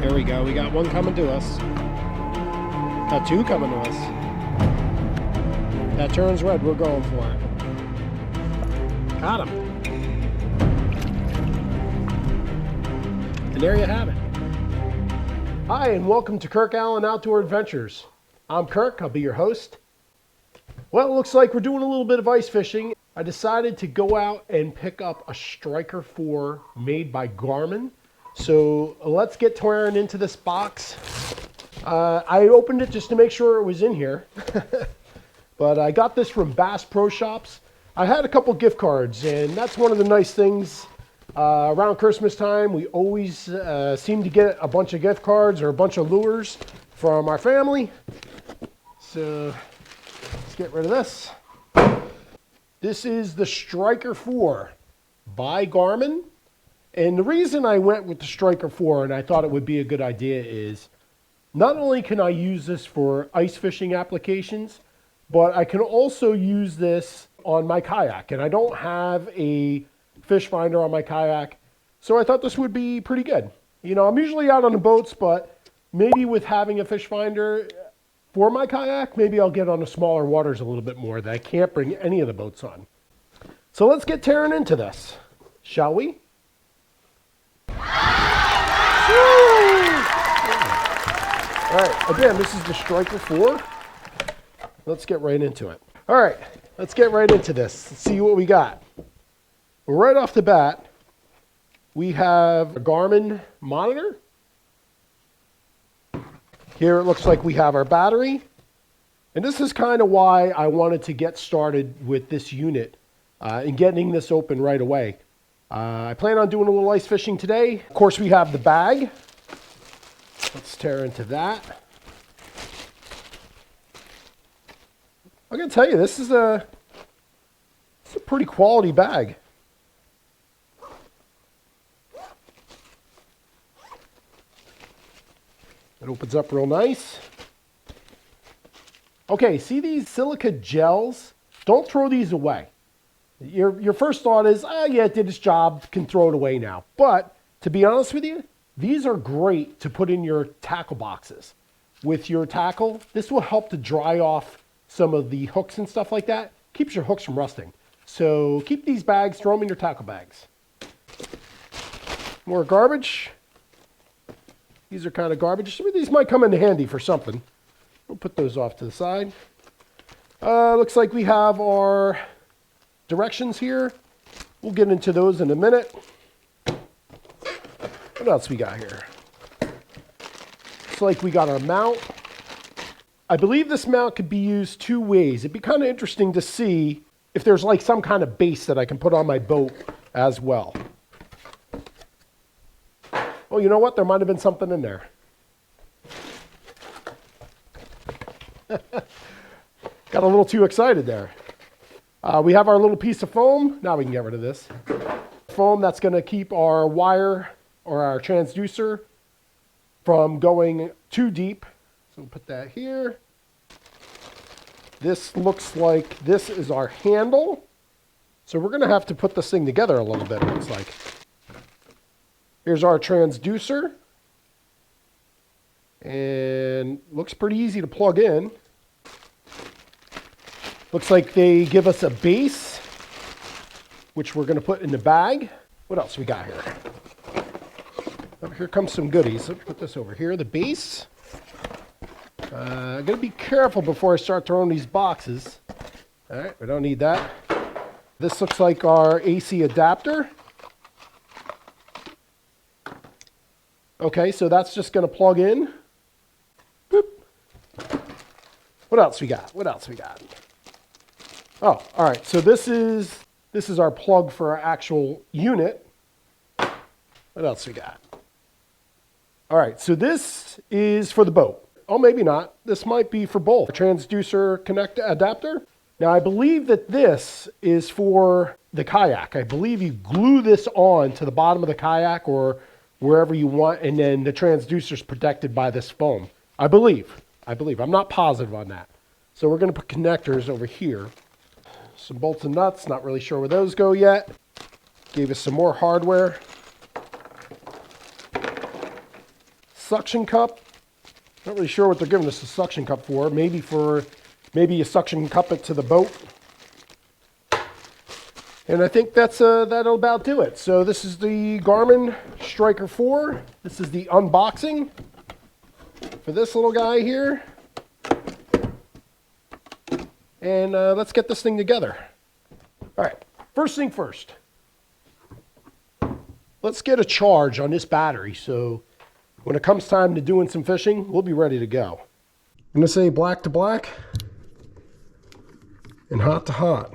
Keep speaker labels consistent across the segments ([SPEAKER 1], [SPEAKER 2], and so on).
[SPEAKER 1] There we go. We got one coming to us. Got two coming to us. That turns red. We're going for it. Got him. And there you have it. Hi, and welcome to Kirk Allen Outdoor Adventures. I'm Kirk. I'll be your host. Well, it looks like we're doing a little bit of ice fishing. I decided to go out and pick up a Striker 4 made by Garmin. So let's get tearing into this box. I opened it just to make sure it was in here. But I got this from Bass Pro Shops. I had a couple gift cards, and that's one of the nice things. Around Christmas time, we always seem to get a bunch of gift cards or a bunch of lures from our family. So let's get rid of this. This is the Striker 4 by Garmin. And the reason I went with the Striker 4 and I thought it would be a good idea is not only can I use this for ice fishing applications, but I can also use this on my kayak. And I don't have a fish finder on my kayak, so I thought this would be pretty good. You know, I'm usually out on the boats, but maybe with having a fish finder for my kayak, maybe I'll get on the smaller waters a little bit more that I can't bring any of the boats on. So let's get tearing into this, shall we? All right, again, this is the Striker 4. Let's get right into it. All right, let's get right into this. Let's see what we got. Right off the bat, we have a Garmin monitor. Here it looks like we have our battery. And this is kind of why I wanted to get started with this unit and getting this open right away. I plan on doing a little ice fishing today. Of course, we have the bag. Let's tear into that. I'm going to tell you, this is a pretty quality bag. It opens up real nice. Okay, see these silica gels? Don't throw these away. Your first thought is, yeah, it did its job, can throw it away now. But to be honest with you, these are great to put in your tackle boxes. With your tackle, this will help to dry off some of the hooks and stuff like that. Keeps your hooks from rusting. So keep these bags, throw them in your tackle bags. More garbage. These are kind of garbage. Some of these might come in handy for something. We'll put those off to the side. Looks like we have our directions here. We'll get into those in a minute. What else we got here? Looks like we got our mount. I believe this mount could be used two ways. It'd be kind of interesting to see if there's like some kind of base that I can put on my boat as well. Oh, you know what? There might have been something in there. Got a little too excited there. We have our little piece of foam. Now we can get rid of this. Foam that's going to keep our wire or our transducer from going too deep. So we'll put that here. This looks like this is our handle. So we're going to have to put this thing together a little bit, it looks like. Here's our transducer. And looks pretty easy to plug in. Looks like they give us a base, which we're going to put in the bag. What else we got here? Oh, here comes some goodies. Let's put this over here. The base. I'm going to be careful before I start throwing these boxes. All right, we don't need that. This looks like our AC adapter. Okay, so that's just going to plug in. Boop. What else we got? What else we got? Oh, all right. So this is our plug for our actual unit. What else we got? All right. So this is for the boat. Oh, maybe not. This might be for both. Transducer connect adapter. Now, I believe that this is for the kayak. I believe you glue this on to the bottom of the kayak or wherever you want, and then the transducer is protected by this foam. I believe. I'm not positive on that. So we're going to put connectors over here. Some bolts and nuts. Not really sure where those go yet. Gave us some more hardware. suction cup. Not really sure what they're giving us a suction cup for. Maybe you suction cup it to the boat. And I think that'll about do it. So this is the Garmin Striker 4. This is the unboxing for this little guy here. And let's get this thing together. All right, first thing first. Let's get a charge on this battery so when it comes time to doing some fishing, we'll be ready to go. I'm gonna say black to black and hot to hot.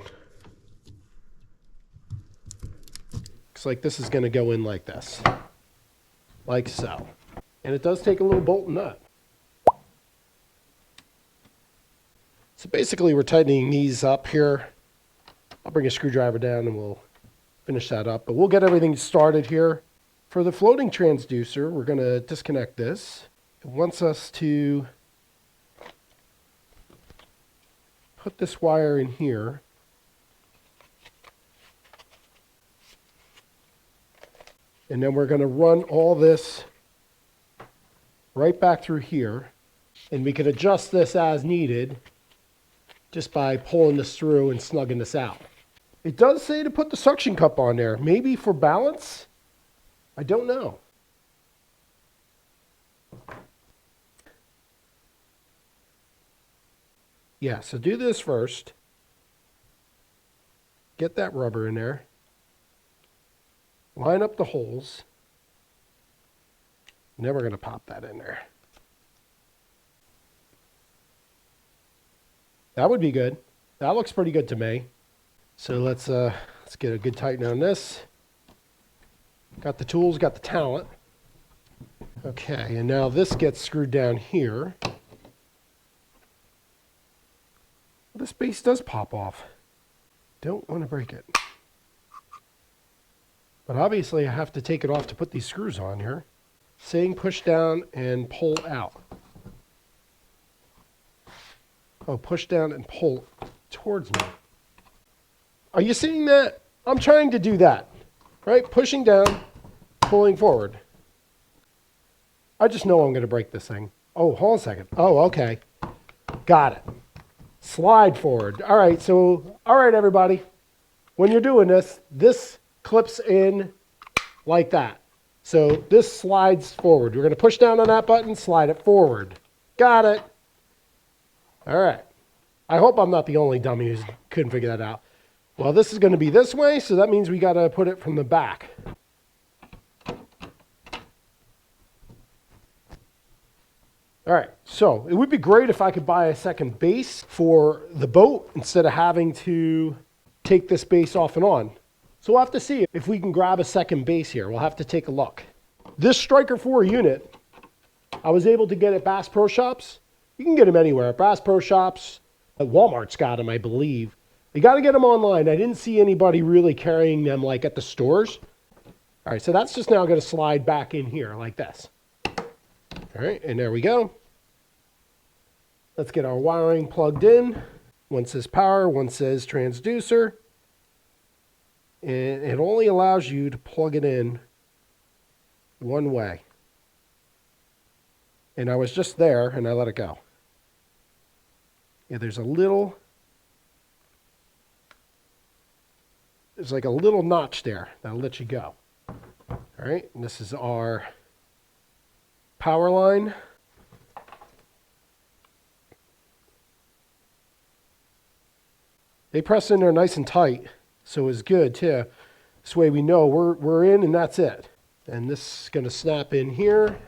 [SPEAKER 1] Looks like this is going to go in like this, like so. And it does take a little bolt and nut. So basically we're tightening these up here. I'll bring a screwdriver down and we'll finish that up. But we'll get everything started here. For the floating transducer, we're going to disconnect this. It wants us to put this wire in here. And then we're going to run all this right back through here. And we can adjust this as needed just by pulling this through and snugging this out. It does say to put the suction cup on there. Maybe for balance? I don't know. Yeah, so do this first. Get that rubber in there. Line up the holes. And then we're going to pop that in there. That would be good. That looks pretty good to me. So let's get a good tighten on this. Got the tools, got the talent. Okay, and now this gets screwed down here. This base does pop off. Don't want to break it. But obviously I have to take it off to put these screws on here. Saying push down and pull out. Oh, push down and pull towards me. Are you seeing that? I'm trying to do that. Right? Pushing down, pulling forward. I just know I'm going to break this thing. Oh, hold on a second. Oh, okay. Got it. Slide forward. All right, everybody. When you're doing this, this clips in like that. So this slides forward. We're going to push down on that button, slide it forward. Got it. All right. I hope I'm not the only dummy who couldn't figure that out. Well, this is going to be this way, so that means we got to put it from the back. All right, so it would be great if I could buy a second base for the boat instead of having to take this base off and on. So we'll have to see if we can grab a second base here. We'll have to take a look. This Striker 4 unit, I was able to get at Bass Pro Shops. You can get them anywhere. At Bass Pro Shops, at Walmart's got them, I believe. You got to get them online. I didn't see anybody really carrying them like at the stores. All right, so that's just now going to slide back in here like this. All right, and there we go. Let's get our wiring plugged in. One says power, one says transducer. And it only allows you to plug it in one way. And I was just there and I let it go. Yeah, there's like a little notch there that'll let you go. All right, and this is our power line. They press in there nice and tight. So it's good too. This way we know we're in and that's it. And this is going to snap in here.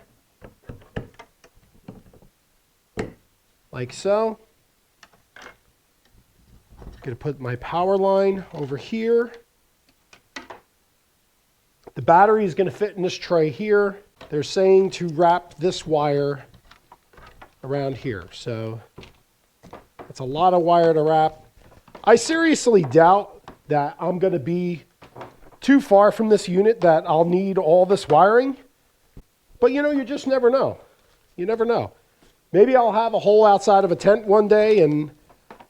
[SPEAKER 1] Like so. Going to put my power line over here. The battery is going to fit in this tray here. They're saying to wrap this wire around here. So that's a lot of wire to wrap. I seriously doubt that I'm going to be too far from this unit that I'll need all this wiring. But you know, you just never know. You never know. Maybe I'll have a hole outside of a tent one day and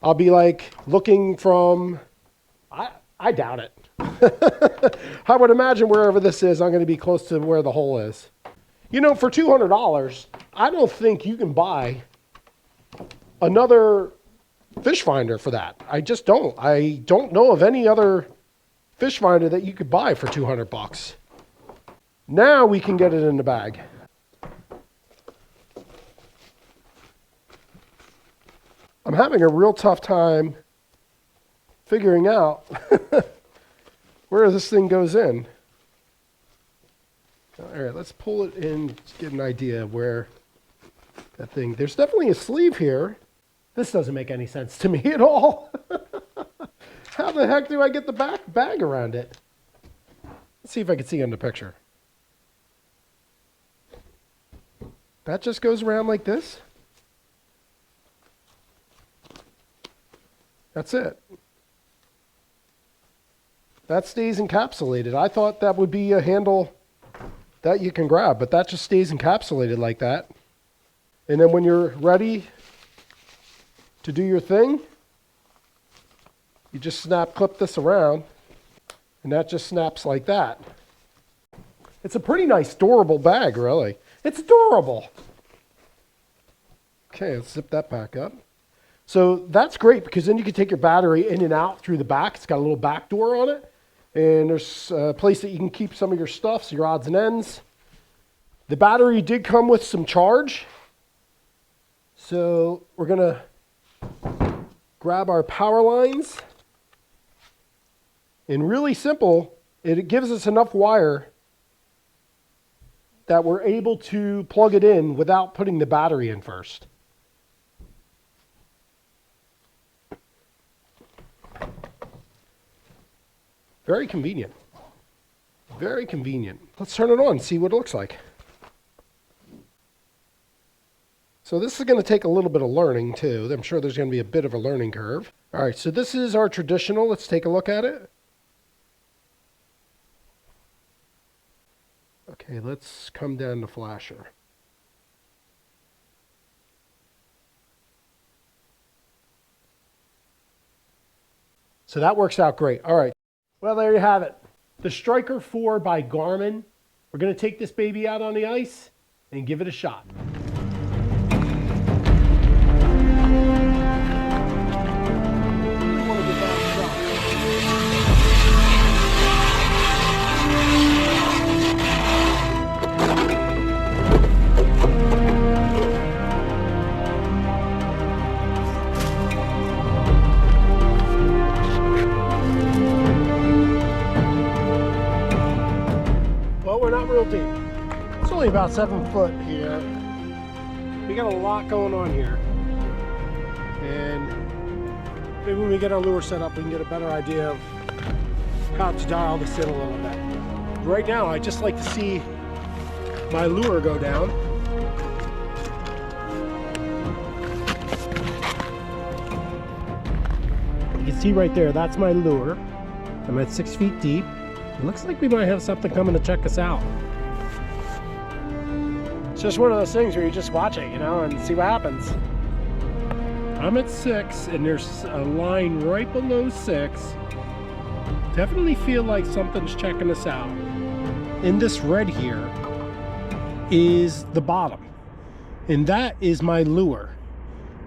[SPEAKER 1] I'll be like looking from, I doubt it. I would imagine wherever this is, I'm going to be close to where the hole is. You know, for $200, I don't think you can buy another fish finder for that. I just don't. I don't know of any other fish finder that you could buy for 200 bucks. Now we can get it in the bag. I'm having a real tough time figuring out where this thing goes in. All right, let's pull it in to get an idea of where that thing. There's definitely a sleeve here. This doesn't make any sense to me at all. How the heck do I get the bag around it? Let's see if I can see in the picture. That just goes around like this? That's it. That stays encapsulated. I thought that would be a handle that you can grab, but that just stays encapsulated like that. And then when you're ready to do your thing, you just clip this around, and that just snaps like that. It's a pretty nice, durable bag, really. It's durable. Okay, let's zip that back up. So that's great because then you can take your battery in and out through the back. It's got a little back door on it. And there's a place that you can keep some of your stuff, so your odds and ends. The battery did come with some charge. So we're going to grab our power lines. And really simple, it gives us enough wire that we're able to plug it in without putting the battery in first. Very convenient. Very convenient. Let's turn it on and see what it looks like. So this is going to take a little bit of learning too. I'm sure there's going to be a bit of a learning curve. All right, so this is our traditional. Let's take a look at it. Okay, let's come down to flasher. So that works out great. All right. Well, there you have it. The Striker 4 by Garmin. We're going to take this baby out on the ice and give it a shot. We're not real deep. It's only about 7 foot here. We got a lot going on here. And maybe when we get our lure set up, we can get a better idea of how to dial this in a little bit. Right now, I just like to see my lure go down. You can see right there, that's my lure. I'm at 6 feet deep. It looks like we might have something coming to check us out. It's just one of those things where you just watch it, you know, and see what happens. I'm at 6, and there's a line right below 6. Definitely feel like something's checking us out. In this red here is the bottom, and that is my lure.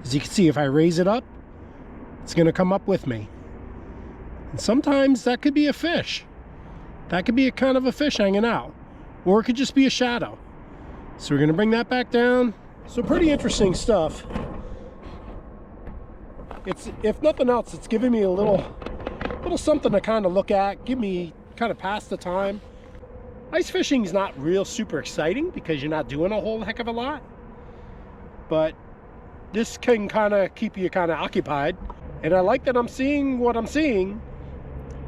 [SPEAKER 1] As you can see, if I raise it up, it's going to come up with me. And sometimes that could be a fish. That could be a kind of a fish hanging out, or it could just be a shadow. So we're going to bring that back down. So pretty interesting stuff. It's, if nothing else, it's giving me a little something to kind of look at, give me kind of pass the time. Ice fishing is not real super exciting because you're not doing a whole heck of a lot, but this can kind of keep you kind of occupied. And I like that I'm seeing what I'm seeing.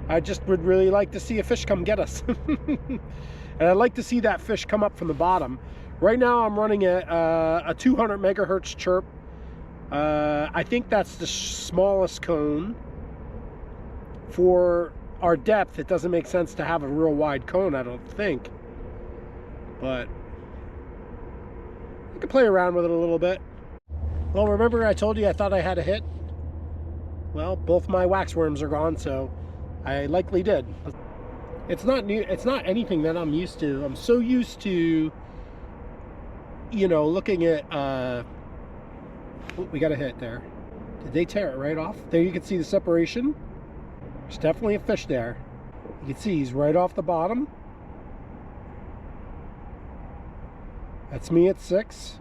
[SPEAKER 1] I just would really like to see a fish come get us. And I'd like to see that fish come up from the bottom. Right now I'm running a 200 megahertz chirp. I think that's the smallest cone. For our depth, it doesn't make sense to have a real wide cone, I don't think. But I could play around with it a little bit. Well, remember I told you I thought I had a hit? Well, both my waxworms are gone, so I likely did. It's not new. It's not anything that I'm used to. I'm so used to you know, looking at, we got a hit there. Did they tear it right off? There you can see the separation. There's definitely a fish there. You can see he's right off the bottom. That's me at 6.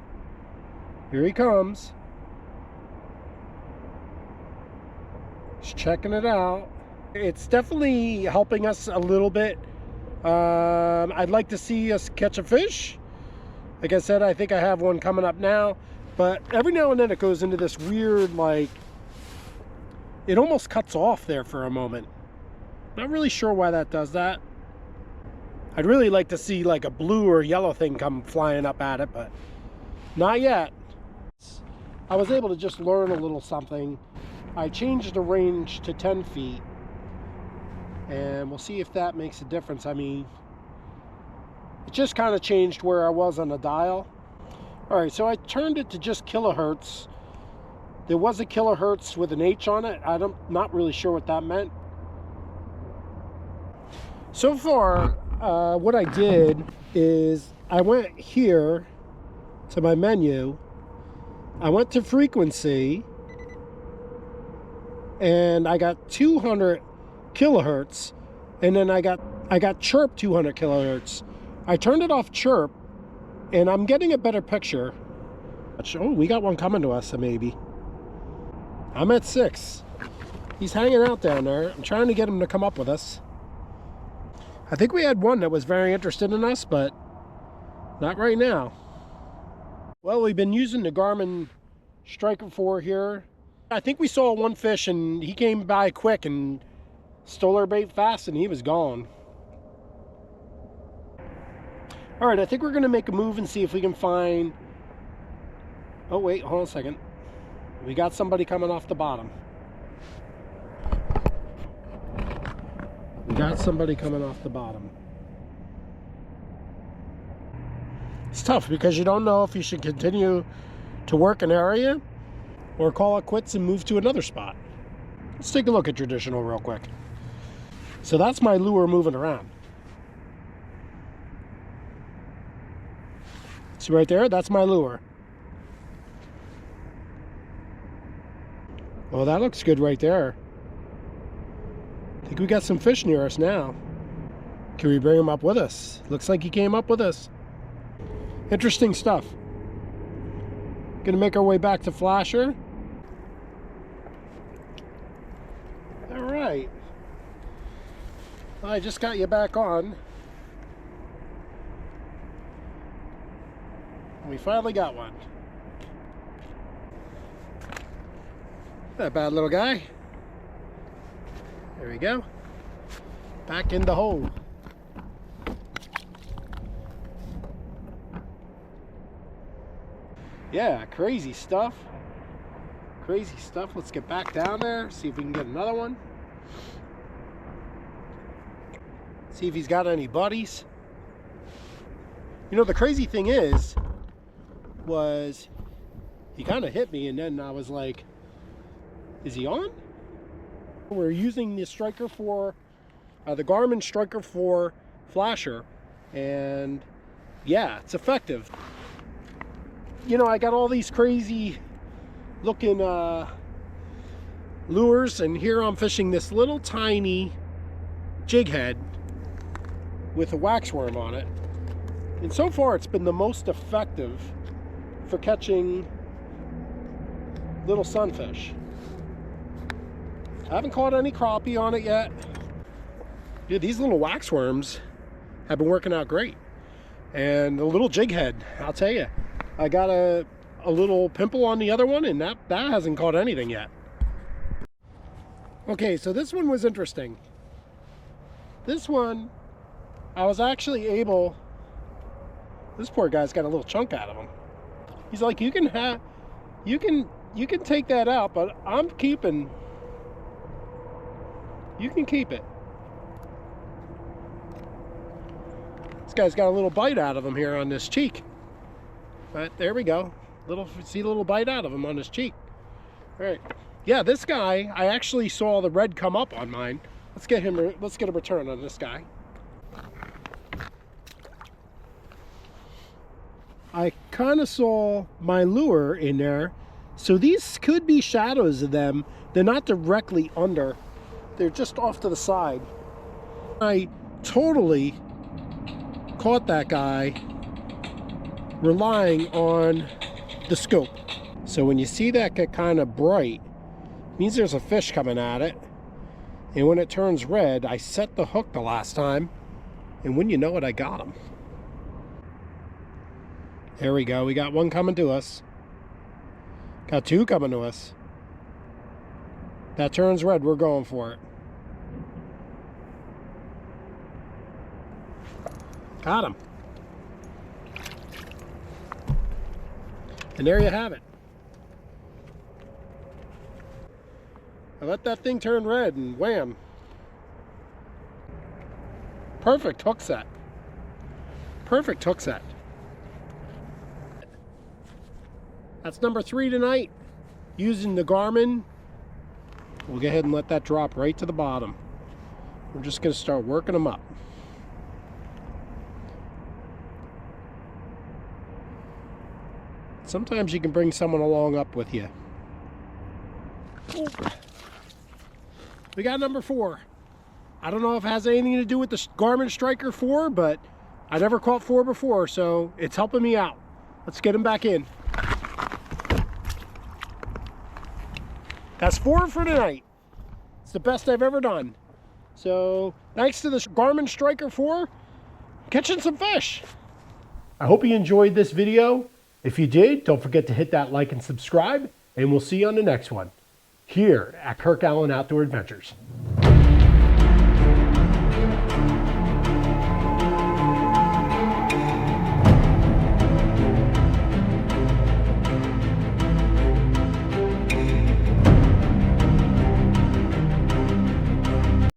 [SPEAKER 1] Here he comes. Just checking it out. It's definitely helping us a little bit. I'd like to see us catch a fish. Like I said, I think I have one coming up now. But every now and then it goes into this weird, like, it almost cuts off there for a moment. Not really sure why that does that. I'd really like to see like a blue or yellow thing come flying up at it, but not yet. I was able to just learn a little something. I changed the range to 10 feet, and we'll see if that makes a difference. I mean, it just kind of changed where I was on the dial. All right, so I turned it to just kilohertz. There was a kilohertz with an H on it. Not really sure what that meant. So far, what I did is I went here to my menu. I went to frequency, and I got 200 kilohertz, and then I got chirp 200 kilohertz. I turned it off chirp, and I'm getting a better picture. Oh, we got one coming to us, maybe. I'm at 6. He's hanging out down there. I'm trying to get him to come up with us. I think we had one that was very interested in us, but not right now. Well, we've been using the GARMIN Striker 4 here. I think we saw one fish, and he came by quick and stole our bait fast, and he was gone. All right, I think we're going to make a move and see if we can find... Oh, wait, hold on a second. We got somebody coming off the bottom. We got somebody coming off the bottom. It's tough because you don't know if you should continue to work an area or call it quits and move to another spot. Let's take a look at traditional real quick. So that's my lure moving around. See right there? That's my lure. Well, that looks good right there. I think we got some fish near us now. Can we bring him up with us? Looks like he came up with us. Interesting stuff. Gonna make our way back to Flasher. All right. I just got you back on. We finally got one. That bad little guy. There we go. Back in the hole. Yeah, crazy stuff. Crazy stuff. Let's get back down there, see if we can get another one. See if he's got any buddies. You know, the crazy thing was he kind of hit me, and then I was like, is he on? We're using the Striker for the GARMIN Striker 4 Flasher, and yeah, it's effective. You know, I got all these crazy looking lures, and here I'm fishing this little tiny jig head with a waxworm on it, and so far it's been the most effective for catching little sunfish. I haven't caught any crappie on it yet. Dude, these little waxworms have been working out great. And the little jig head, I'll tell you, I got a little pimple on the other one, and that hasn't caught anything yet. Okay, so this one was interesting. This one, I was actually able, this poor guy's got a little chunk out of him. He's like, you can take that out, but I'm keeping, you can keep it. This guy's got a little bite out of him here on this cheek. But there we go. See a little bite out of him on his cheek. All right. Yeah, this guy, I actually saw the red come up on mine. Let's get a return on this guy. I kind of saw my lure in there. So these could be shadows of them. They're not directly under. They're just off to the side. I totally caught that guy relying on the scope. So when you see that get kind of bright, it means there's a fish coming at it. And when it turns red, I set the hook the last time. And when you know it, I got him. There we go. We got one coming to us. Got two coming to us. That turns red, we're going for it. Got him. And there you have it. I let that thing turn red and wham. Perfect hook set. Perfect hook set. That's number 3 tonight. Using the Garmin. We'll go ahead and let that drop right to the bottom. We're just going to start working them up. Sometimes you can bring someone along up with you. Ooh. We got number 4. I don't know if it has anything to do with the GARMIN Striker 4, but I never caught 4 before, so it's helping me out. Let's get him back in. That's 4 for tonight. It's the best I've ever done. So thanks to the GARMIN Striker 4, catching some fish. I hope you enjoyed this video. If you did, don't forget to hit that like and subscribe, and we'll see you on the next one here at Kirk Allen Outdoor Adventures.